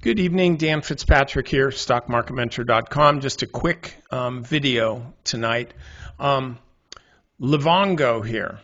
Good evening, Dan Fitzpatrick here, stockmarketmentor.com. Just a quick video tonight. Livongo here,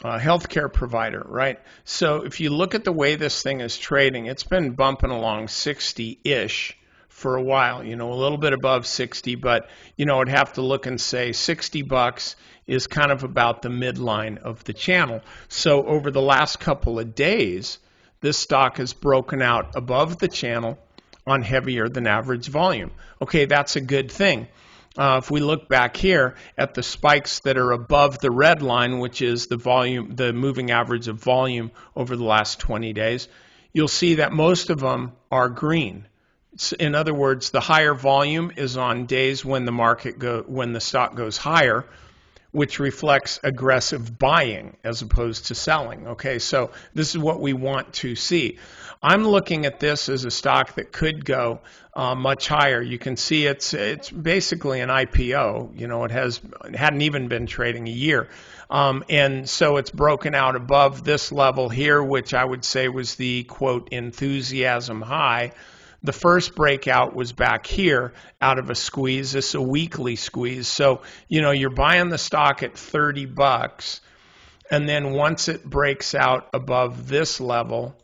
healthcare provider, right? So if you look at the way this thing is trading, it's been bumping along 60-ish for a while, a little bit above 60, but, I'd have to look and say 60 bucks is kind of about the midline of the channel. So over the last couple of days, this stock has broken out above the channel on heavier than average volume. Okay, that's a good thing. If we look back here at the spikes that are above the red line, which is the volume, the moving average of volume over the last 20 days, you'll see that most of them are green. In other words, the higher volume is on days when the stock goes higher, which reflects aggressive buying as opposed to selling. Okay, so this is what we want to see. I'm looking at this as a stock that could go much higher. You can see it's basically an IPO. It hadn't even been trading a year. And so it's broken out above this level here, which I would say was the, quote, enthusiasm high. The first breakout was back here out of a squeeze. This is a weekly squeeze. So, you're buying the stock at 30 bucks. And then once it breaks out above this level,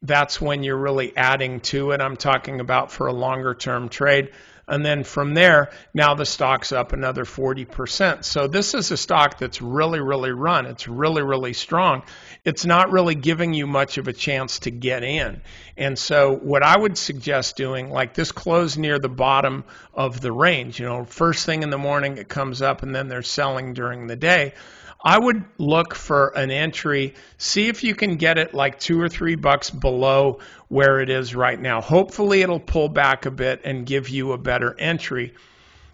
that's when you're really adding to it. I'm talking about for a longer term trade. And then from there, now the stock's up another 40%. So this is a stock that's really, really run. It's really, really strong. It's not really giving you much of a chance to get in. And so what I would suggest doing, like this closed near the bottom of the range, first thing in the morning it comes up and then they're selling during the day. I would look for an entry, see if you can get it like $2 or $3 below where it is right now. Hopefully it'll pull back a bit and give you a better entry.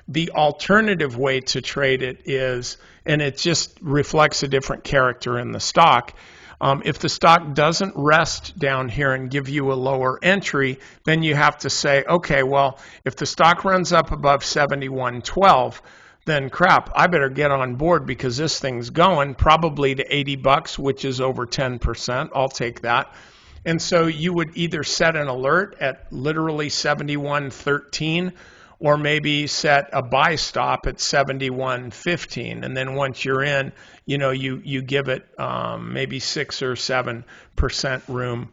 The alternative way to trade it is, and it just reflects a different character in the stock, if the stock doesn't rest down here and give you a lower entry, then you have to say, okay, well, if the stock runs up above 71.12, then crap, I better get on board because this thing's going probably to 80 bucks, which is over 10%. I'll take that. And so you would either set an alert at literally 71.13 or maybe set a buy stop at 71.15. And then once you're in, you give it maybe 6 or 7% room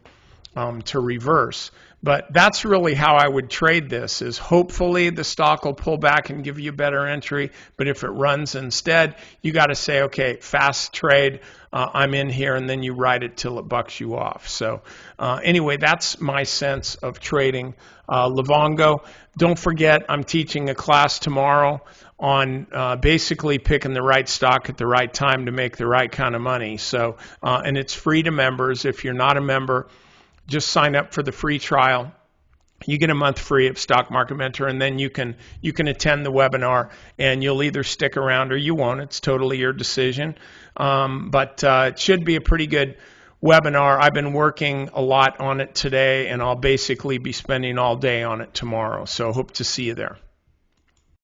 to reverse. But that's really how I would trade this, is hopefully the stock will pull back and give you a better entry. But if it runs instead, you got to say, okay, fast trade, I'm in here, and then you ride it till it bucks you off. So anyway, that's my sense of trading Livongo. Don't forget, I'm teaching a class tomorrow on basically picking the right stock at the right time to make the right kind of money. So, and it's free to members. If you're not a member, just sign up for the free trial. You get a month free of Stock Market Mentor, and then you can attend the webinar, and you'll either stick around or you won't. It's totally your decision. But it should be a pretty good webinar. I've been working a lot on it today, and I'll basically be spending all day on it tomorrow. So hope to see you there.